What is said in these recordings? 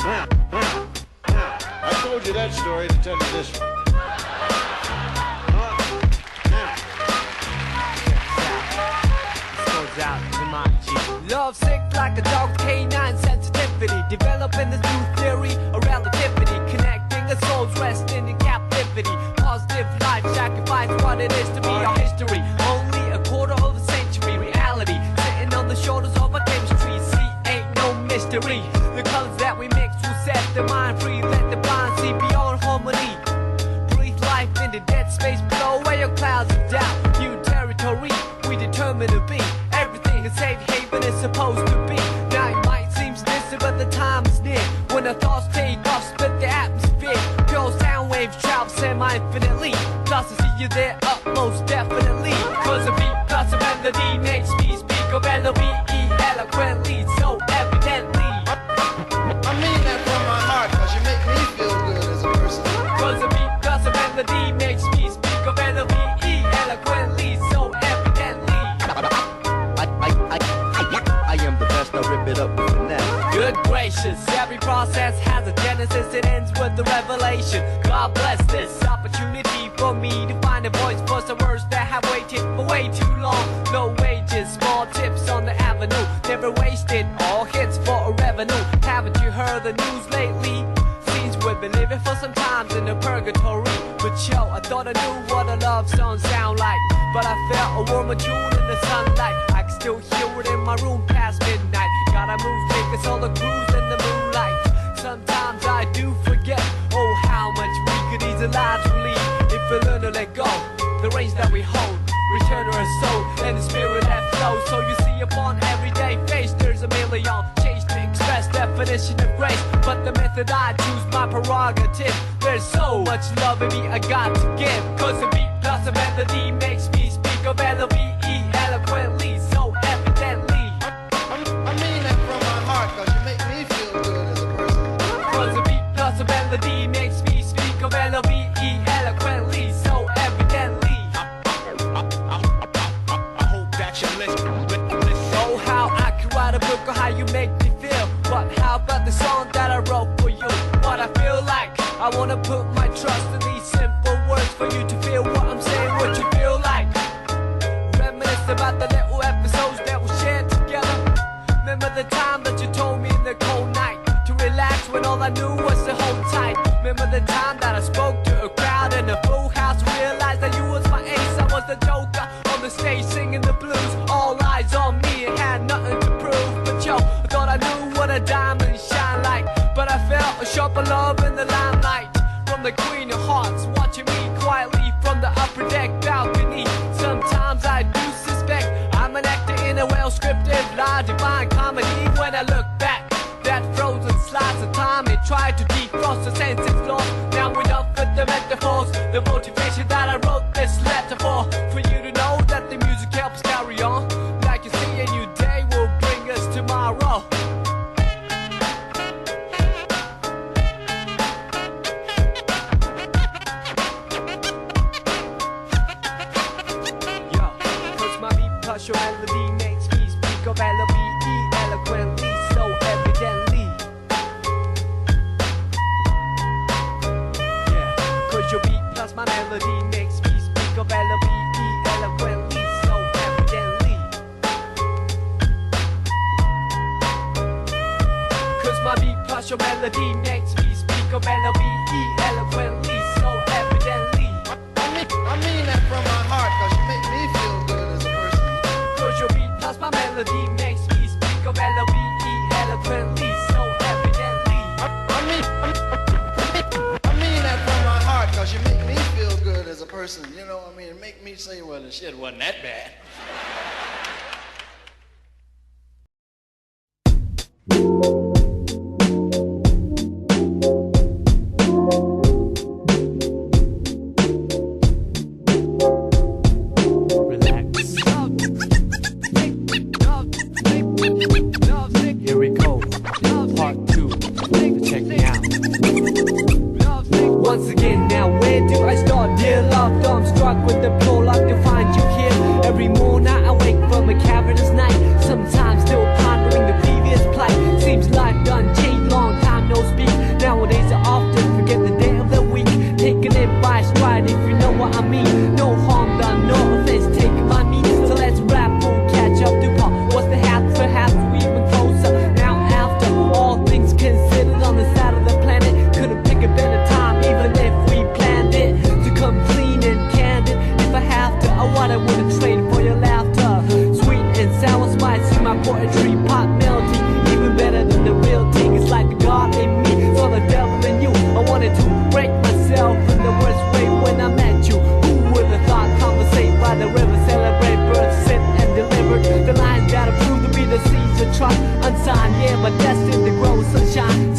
I told you that story to tell you this one. Out to my G. Love sick like a dog, canine sensitivity. Developing this new theory of relativity. Connecting a soul's resting in captivity. Positive life sacrifice what it is to be our history. Only a quarter of a century reality. Sitting on the shoulders of our chemistry. See, ain't no mystery. The colors that we mix will set the mind free. Let the blind see beyond harmony. Breathe life into dead space. Blow away your clouds of doubt. New territory we determine to be. A safe haven is supposed to be. Now it might seem distant, but the time is near when the thoughts take off, split the atmosphere. Pure sound waves travel semi-infinitely. Plus I see you there up most definitely. Cause a beat plus a melody makes me speak of L-O-V-E eloquently, so evidently. I mean that from my heart, cause you make me feel good as a person. Cause a beat plus a melody makes me speak of L-O-V-E eloquently, so evidently. I am the best, I rip it up with finesse. Good gracious, every process has a genesis. It ends with the revelation. God bless this opportunity for me to find a voice for some words that have waited for way too long. No wages, small tips on the avenue. Never wasted, all hits for a revenue. Haven't you heard the news lately? Seems we've been living for some times in a purgatory. But yo, I thought I knew what a love song sound like. But I felt a warmer June in the sunlight. I can still hear it in my room past midnight. Gotta move, take us all a cruise in the moonlight. Sometimes I do forget, oh how much we could ease the lives we lead. If we learn to let go, the reins that we hold, return to our soul and the spirit that flows. So you see upon everyday face there's a million change to express definition of grace. But the method I choose, my prerogative. There's so much love in me I got to give. Cause a beat plus a melody makes me speak of L-O-V-E eloquently, so evidently. I mean that from my heart, cause you make me feel good as a person. Cause a beat plus a melody makes me speak of L-O-V-E eloquently, so evidently. I hope that you listen. Oh how I could write a book on how you make me feel. But how about the song that I wrote for you? What I feel like, I wanna put my trust in these simple words for you to feel what I'm saying, what you feel like. Reminisce about the little episodes that we shared together. Remember the time that you told me in the cold night to relax when all I knew was to hold tight. Remember the time that I spoke to a crowd in a full house, realized that you was my ace, I was the joker on the stage singing the blues. All eyes on me and had nothing to prove. But yo, I thought I knew what a diamond shine like. But I felt a sharper love in the limelight from the Queen of Hearts, watching me quietly from the upper deck balcony. Sometimes I do suspect I'm an actor in a well-scripted lie, divine comedy. When I look back, that frozen slice of time, it tried to defrost the senses lost. Now enough with the metaphors, the motivation that I wrote this letter for you to know that the music helps carry on. Like you see, a new day will bring us tomorrow. Plus your melody makes me speak of L-O-V-E eloquently, so evidently. Yeah, cause your beat plus my melody makes me speak of L-O-V-E eloquently, so evidently. Cause my beat plus your melody makes me speak of L-O-V-E eloquently, so evidently. I mean that from my heart, cause you make me feel good as a person. Cause your beat plus my melody makes me speak of L-O-V-E eloquently, so evidently. I mean that from my heart, cause you make me feel good as a person. You know, I mean, make me say, well, the shit wasn't that bad. Once again, now where do I start? Dear love, though I'm struck with the prologue to find you here. Every morning I wake from a cavernous night, sometimes still pondering the previous plight. Seems like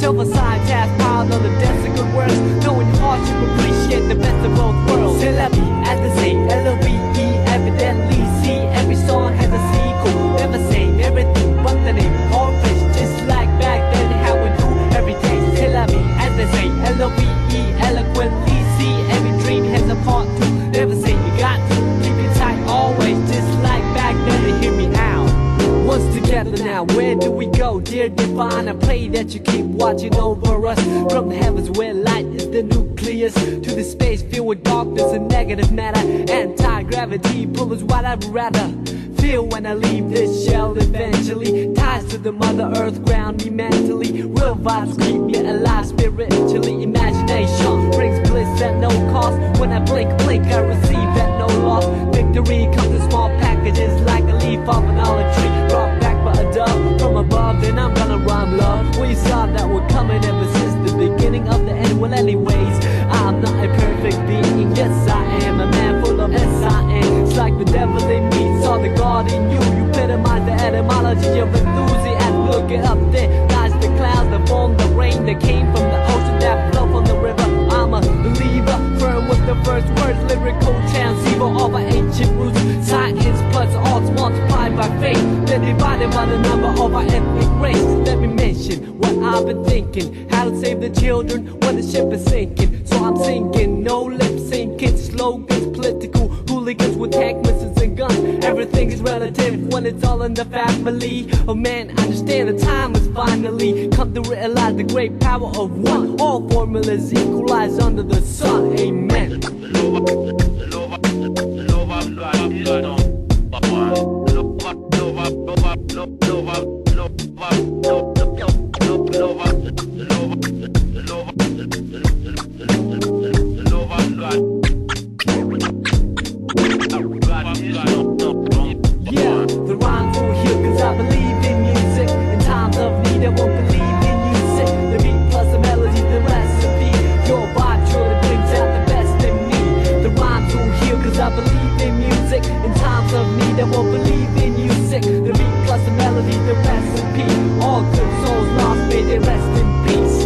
Silver-side jazz piled on the desk of good words. Knowing hardship, appreciate the best of both worlds. C'est la vie, as they say, L-O-V-E, evidently see every song has a sequel. Never same everything but the name or place. Just like back then, how we do every day. C'est la vie, as they say, L-O-V-E, eloquently see every dream has a part two. Never say you got to keep it tight always. Just like back then, hear me out. Once together now, where do we go? Dear divine, I pray that you keep watching over us. From the heavens where light is the nucleus, to the space filled with darkness and negative matter. Anti-gravity pull us what I'd rather feel when I leave this shell eventually. Ties to the mother earth ground me mentally. Real vibes keep me alive spiritually. Imagination brings bliss at no cost. When I blink, I receive at no loss. Victory comes in small packages like a leaf off an olive tree. Brought back by a dove from above, then I'm gonna rhyme love. We saw that we're coming ever since the beginning of the end. Well anyways, I'm not a perfect being. Yes I am a man full of S-I-N. It's like the devil in me saw the God in you. You epitomize the etymology of enthusiasm. Look it up there, lies the clouds that form the rain that came from the ocean that flow from the river. I'm a believer, firm with the first words, lyrical transceiver of our ancient roots. Science plus arts multiplied by faith, then divided by the number of our ethnic race. Let me mention what I've been thinking, how to save the children when the ship is sinking. So I'm singing, no lip syncing, slogans, political hooligans with tank missiles and guns. Everything is relative when it's all in the family. Oh man, understand the time has finally come to realize the great power of one. All formulas equalize under the sun. Amen. Yeah, the rhymes will heal cause I believe in music. In times of need I won't believe in music. The beat plus the melody, the recipe. Your vibe truly brings out the best in me. The rhymes will heal cause I believe in music. In times of need I won't believe in music. The beat plus the melody, the recipe. All good souls lost, may they rest in peace.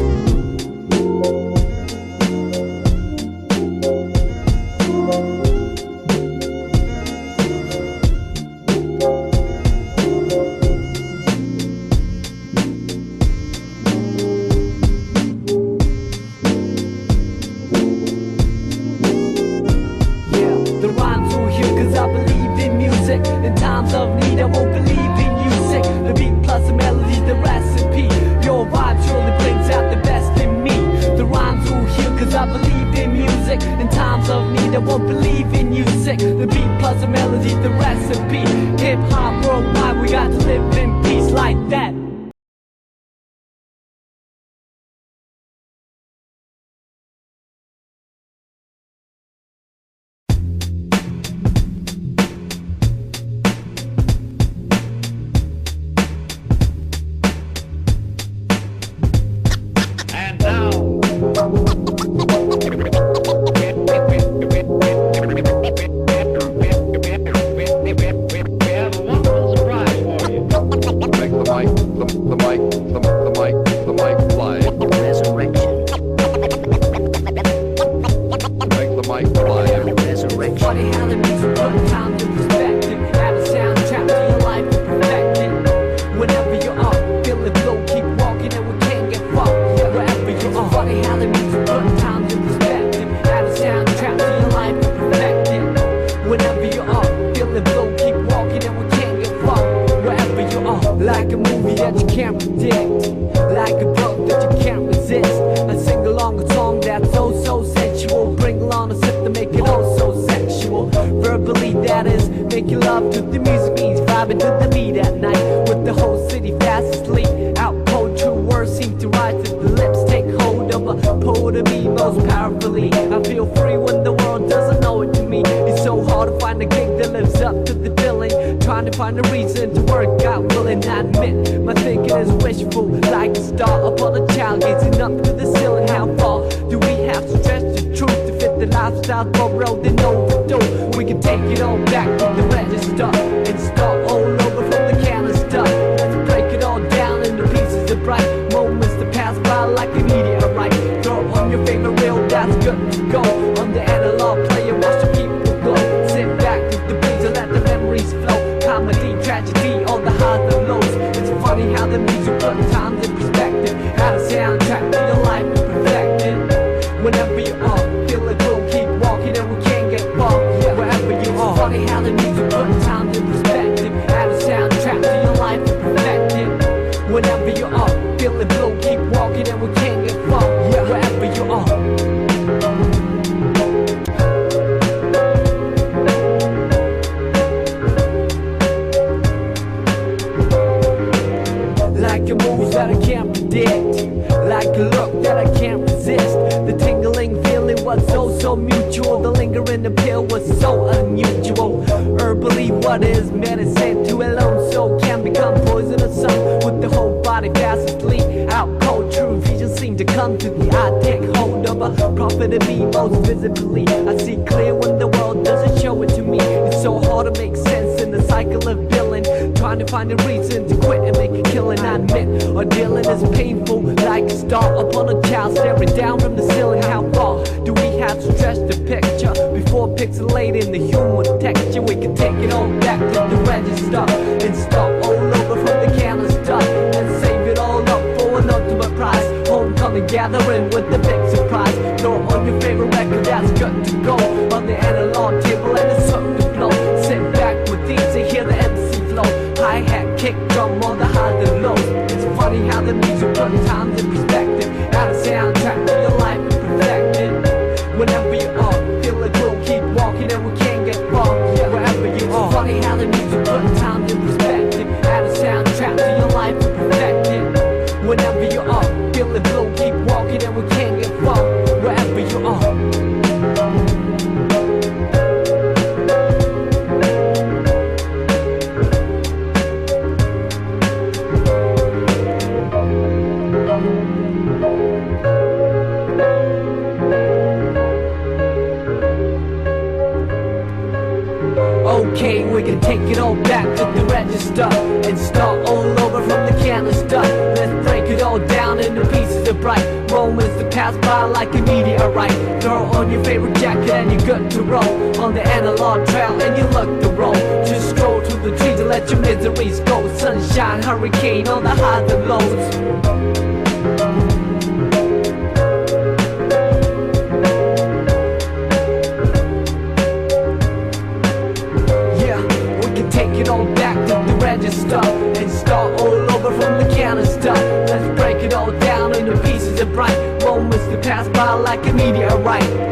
The rhymes will heal cause I believe in music. In times of need I won't believe in music. The beat plus the melody, the recipe. Your vibe surely brings out the best in me. The rhymes will heal cause I believe in music. In times of need I won't believe in music. The beat plus the melody, the recipe. Hip hop worldwide, we got to live in peace like that. Funny how the music put time in perspective. Add a soundtrack to your life and perfect it. Whenever you're up, feel the flow, keep walking and we can't get far. Wherever you are. Funny how the music put time in perspective. Add a soundtrack to your life and perfect it. Whenever you're up, feel the flow, keep walking and we can't get far. Wherever you are. Like a movie that you can't predict. Like a book that you can't resist. I sing along a song that's so sensual. Bring along a sip to make it oh so sexual. Verbally that is making love to the music means vibing to the beat at night. With the whole city fast asleep. Out cold true words seem to rise to the lips. Take hold of a poet of me most powerfully. I feel free when the world doesn't know it to me. It's so hard to find a gig that lives up to the billing. Trying to find a reason to work out, willing I admit my thinking is wishful. Like a star upon a child gazing up to the ceiling. How far do we have to stretch the truth to fit the lifestyle borrowed and overdue? We can take it all back to the register and start all over from the canister. Let's break it all down into pieces of bright moments that pass by heart is medicine to a lone soul can become poisonous. Some with the whole body fast asleep. Out cold, true vision seem to come to the eye. Take hold of a prophet of me most visibly. I see clear when the world doesn't show it to me. It's so hard to make sense in the cycle of billing. Trying to find a reason to quit and make a killing. I admit, our dealing is painful, like a star upon a child staring down from the ceiling. How far do we have to stretch the picture before pixelating the human texture? We can take it all back to the register and start all over from the canister and save it all up for an ultimate prize. Homecoming gathering with the big surprise. Throw on your favorite record that's good to go on the analog table and it's up to blow. Sit back with these and hear the MC flow. Hi-hat, kick, drum on the highs and lows. It's funny how the music puts times in perspective. Add a soundtrack to your life and perfect it. Whenever you are, feel it will keep walking and we can't get far. Yeah, wherever you are. It's funny how the music puts times in perspective. Add a soundtrack to your life and perfect it. Whenever you are, feel it will keep walking and we can't get far. Wherever you are. Okay, we can take it all back to the register and start all over from the canister. Let's break it all down into pieces of bright moments that pass by like a meteorite. Throw on your favorite jacket and you're good to roll on the analog trail and you look to roll. Just stroll through the trees and let your miseries go. Sunshine, hurricane on the highs and lows. Take it all back to the register and start all over from the canister. Let's break it all down into pieces of bright moments that pass by like a meteorite.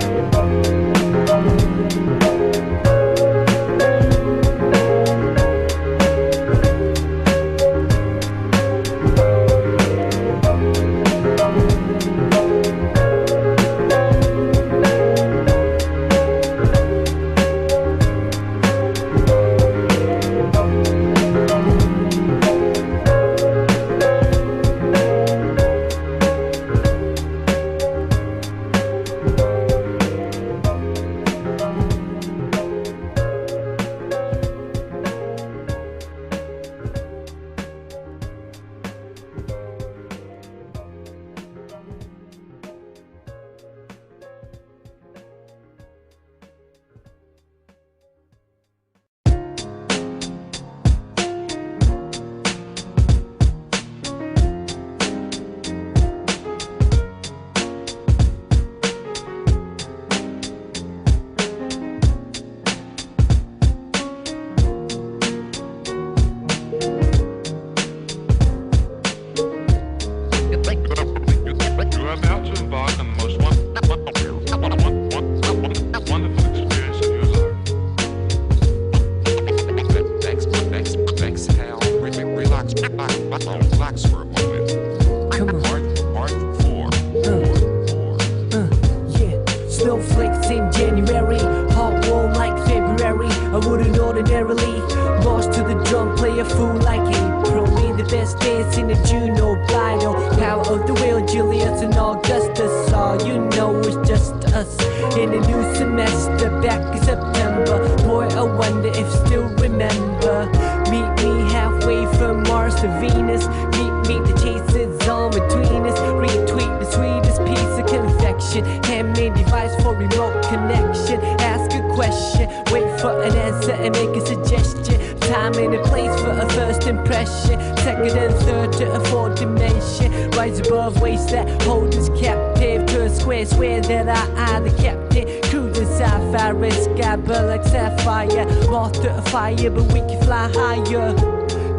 Relax for a moment. Come on. Part 4. Yeah, snowflakes in January, hot warm like February. I wouldn't ordinarily march to the drum, play a fool like April. Me the best dance in the June or Bido. Power of the wheel, Julius and Augustus. All you know is just us in a new semester back in September. Boy, I wonder if still remember. Meet me halfway from Mars to Venus. Meet the chases on between us. Retweet the sweetest piece of confection. Handmade device for remote connection. Ask a question, wait for an answer and make a suggestion. Time and a place for a first impression. Second and third to a fourth dimension. Rise above waves that hold us captive to a square. Swear that I the captain. Cruising sapphire sky, burn like sapphire. Moth to a fire, but we can fly higher.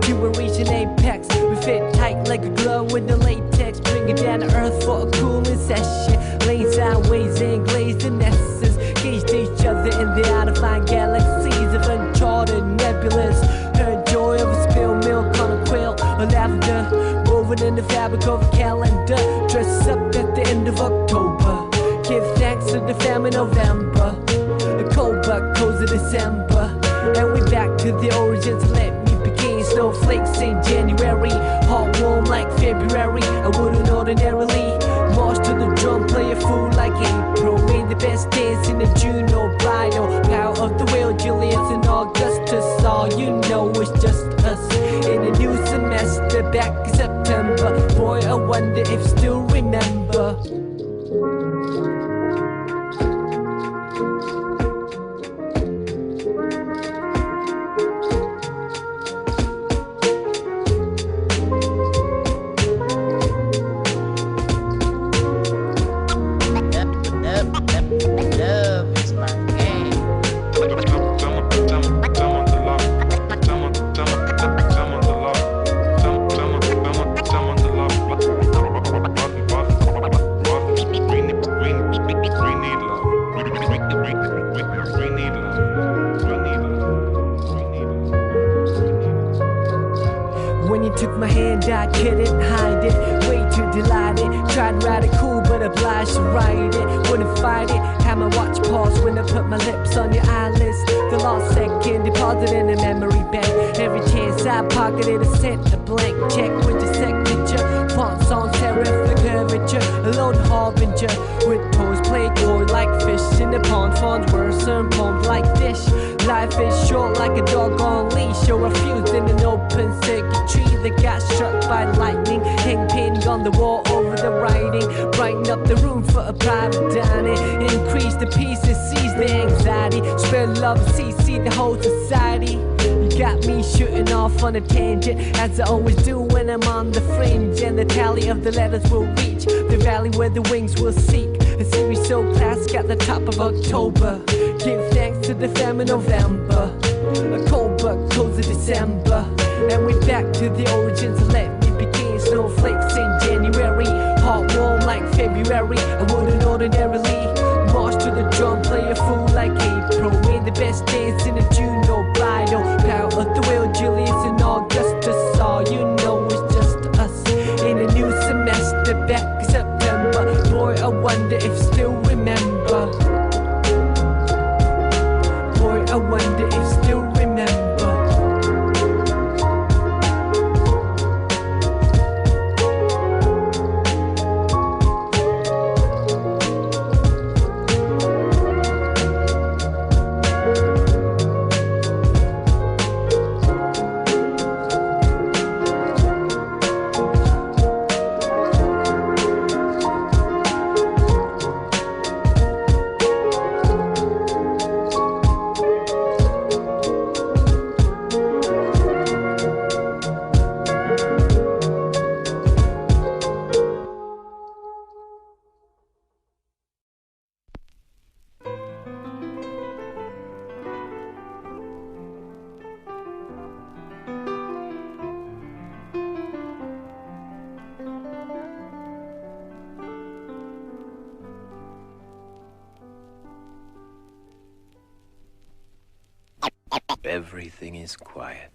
You will reach an apex. We fit tight like a glove with the latex. Bring it down to earth for a cooling session. Lane sideways and glazed in essence. Gauged each other in the out-of-line galaxies of uncharted nebulas. Heard joy of a spilled milk on a quilt or lavender. Woven in the fabric of a calendar. Dress up at the end of October. Give thanks to the famine November. A cold but cozy December. And we back to to the origins, let me begin. Snowflakes in January, hot warm like February. I wouldn't ordinarily march to the drum, play a fool like April. Made the best dance in the June or bridal. Power of the wheel, Julius and Augustus. All you know is just us. In a new semester, back in September. Boy, I wonder if still remember. When you took my hand, I couldn't hide it. Way too delighted. Tried to ride it cool, but obliged to ride it. Wouldn't fight it. Had my watch pause when I put my lips on your eyelids. The lost second, deposit in a memory bank. Every chance I pocketed, I sent a blank check with your signature. Fonts on serif, the curvature. A lone harbinger with toes, play coy like fish in the pond. Fond words and poems like dish. Life is short like a dog on leash. Or a fuse in an open circuitry that got struck by lightning. Hang painting on the wall over the writing. Brighten up the room for a private dining. Increase the pieces, seize the anxiety. Spread love, see the whole society. You got me shooting off on a tangent, as I always do when I'm on the fringe. And the tally of the letters will reach the valley where the wings will seek. A series so classic at the top of October. Give thanks to the fam in November. A cold but cozy December. And we're back to the origins. Let me begin. Snowflakes in January, hot warm like February. I wouldn't ordinarily march to the drum, play a fool like April. Made the best dance in a June or bridal. Power of the wheel, Julius and Augustus. All you know is just us. In a new semester, back in September. Boy, I wonder if still remember. Boy, I wonder if still remember. Everything is quiet.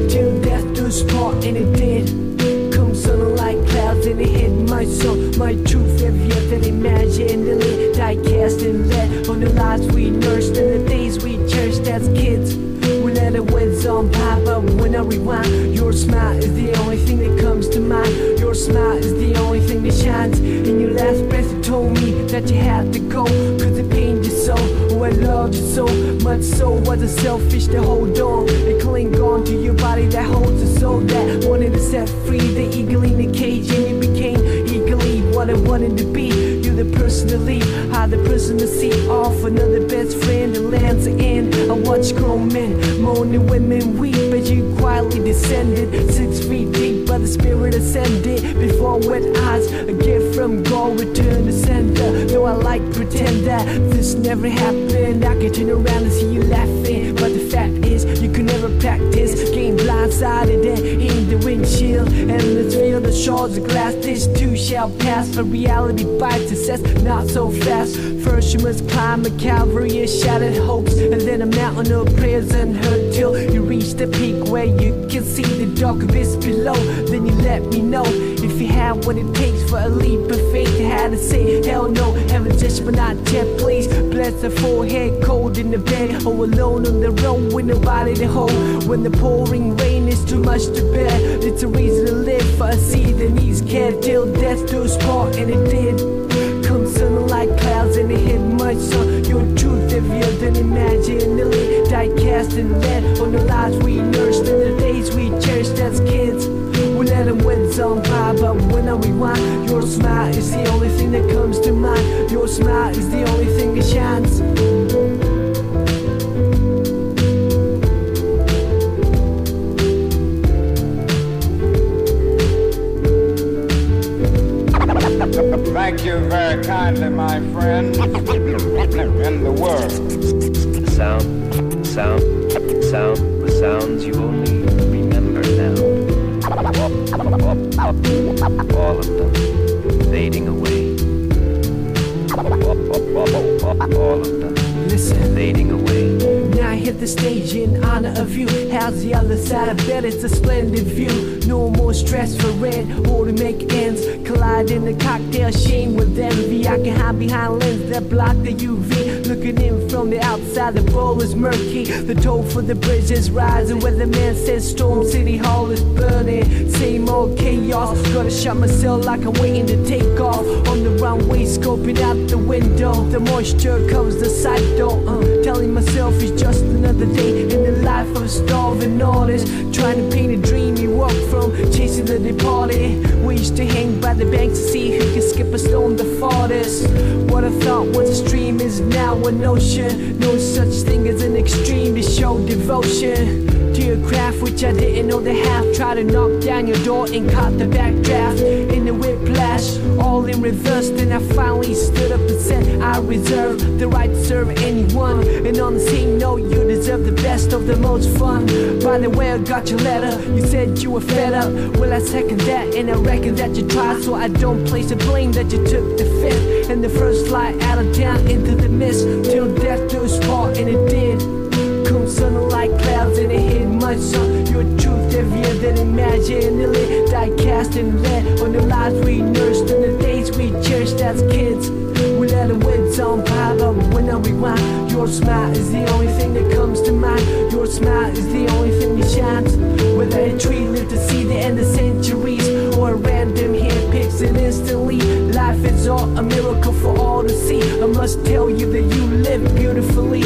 Till death do us part, and it did. Come sun like clouds, and it hit my soul. My truth, every other imagine the lit, die cast and let on the lives we nursed and the days we cherished as kids. We let it whiz on by, but when I rewind, your smile is the only thing that comes to mind. Your smile is the only thing that shines. In your last breath, you told me that you had to go, cause it pained you so. Oh, I loved you so much, so was it selfish to hold on and cling on to your body that holds a soul that wanted to set free the eagle in the cage, and you became eagerly what I wanted to be. You're the person to leave, I'm the person to see off another best friend and lands in. I watch grown men moan and women weep as you quietly descended 6 feet deep, by the spirit ascended before wet eyes. A gift from God, return to sender. Though I like pretend that this never happened, I can turn around and see you laughing, but the fact is you could never practice. Game blindsided and in the windshield, and let's feel the shards of glass. This too shall pass, but reality bites and says not so fast. First you must climb a Calvary of shattered hopes, and then a mountain of prayers unheard, till you reach the peak where you can see the dark abyss below. Then you let me know if you have what it takes for a leap of faith. You had to say hell no, heaven just but not yet, please. Bless the forehead, cold in the bed, or alone on the road with nobody to hold. When the pouring rain is too much to bear, it's a reason to live for a seed that needs care, till death do us part, and it did. Come sun like clouds and it hit much sun. Your truth heavier than imaginary, die cast and lead on the lives we nursed and the days we cherished as kids. We let them win some pie, but when I rewind, your smile is the only thing that comes to mind. Your smile is the only thing that shines. Thank you very kindly, my friend. In the world. The sounds you only remember now. All of them fading away. All of them fading away. Now I hit the stage in honor of you. How's the other side? I bet it's a splendid view. No more stress for rent or to make ends. Collide in the cocktail shame with envy. I can hide behind lenses that block the UV. Looking in from the outside, the bowl is murky. The toll for the bridge is rising. Where the man says Storm City Hall is burning. Same old chaos. Gotta shut myself like I'm waiting to take off. On the runway, scoping out the window. The moisture covers the sight though. Telling myself it's just another day in the life of a starving artist. Trying to paint a dream you walk from, chasing the departed. We used to hang by the banks to see who can skip a stone the farthest. What I thought was a stream is now an ocean. No such thing as an extreme to show devotion to your craft, which I didn't know the half. Try to knock down your door and caught the backdraft in the whiplash, all in reverse. Then I finally stood up and said I reserve the right to serve anyone. And on the same note, you deserve the best of the most fun. By the way, I got your letter. You said you were fed up. Well, I second that, and I reckon that you tried, so I don't place the blame that you took the fifth and the first flight out of town into the mist, till death do us part, and it did. Come sun like clouds and it hit much sun. Your truth heavier than imaginary, die cast and lead on the lives we nursed and the days we cherished as kids. We let the winds on by, but when I rewind, your smile is the only thing that comes to mind. Your smile is the only thing that shines. Whether a tree lived to see the end of centuries, or a random hand picks it instantly, life is all a miracle for all to see. I must tell you that you live beautifully.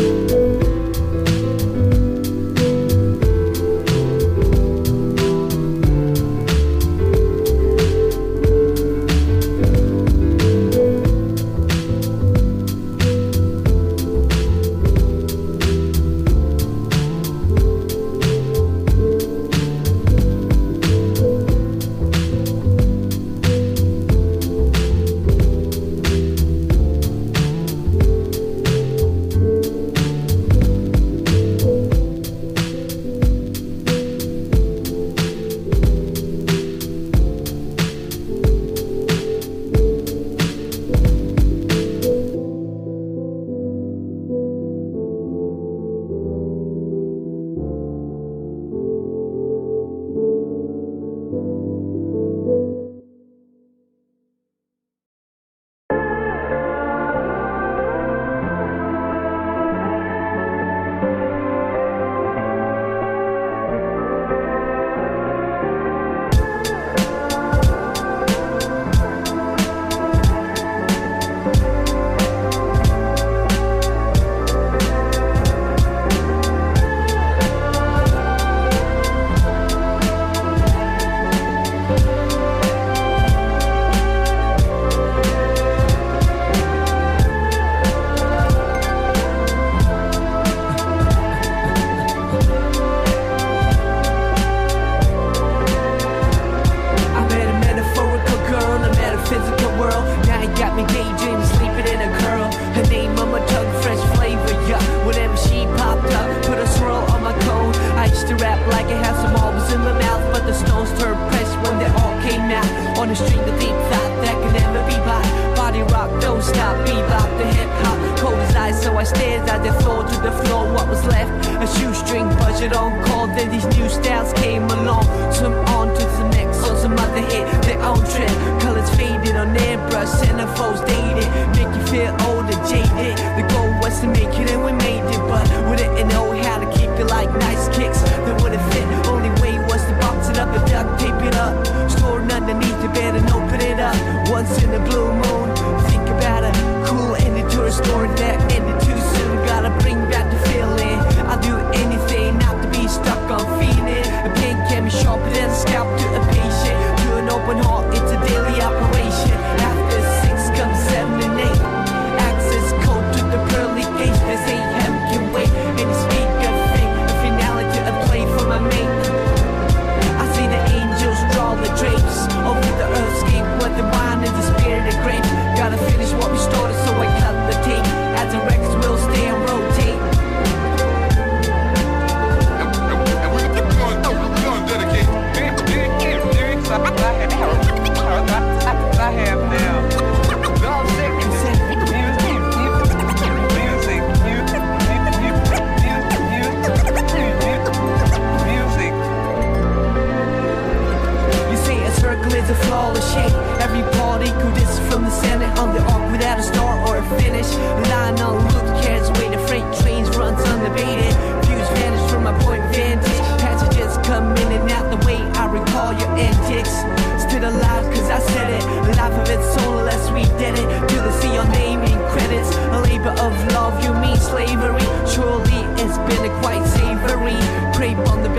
a string of deep thought that can never be bought. Body rock, don't stop, bebop, the hip hop. Cold as ice, so I stared at the floor to the floor. What was left? A shoestring budget on call. Then these new styles came along. Some on to the next, on some other hit their own trend. Colors faded on airbrush, centerfolds dated. Make you feel old and jaded. The goal was to make it and we made it, but we didn't know how to keep it like nice kicks that wouldn't fit. Only way was to box it up and duct tape it up. Stored underneath the bed and open it up. Once in a blue moon, think about it. Cool ending to a story that ended too soon. Gotta bring back the feeling. I'll do anything not to be stuck on feeling. A pen can be sharper than a scalp to a patient. To an open heart, it's a daily operation. After 6 comes 7 and 8. Access code to the pearly gates. They say heaven can wait. And you speak of fate, a finale to a play for my mate. I see the angels draw the drapes over the earthscape where the wine and the spirit of grapes. Gotta finish what we started, so I cut the tape. As the records will stay and rotate. I have now. Music. You say a circle is a flawless shape. Every part equal this from the center on the arc without a start or a finish. Line on route carries away the freight trains runs unabated. Views vanish from my point of vantage. Passages come in and out the way I recall your antics. Still alive cause I said it. Life of its soul unless we did it. To the sea your name in credits. A labor of love, you mean slavery. Surely it's been a quite savory. Crepe on the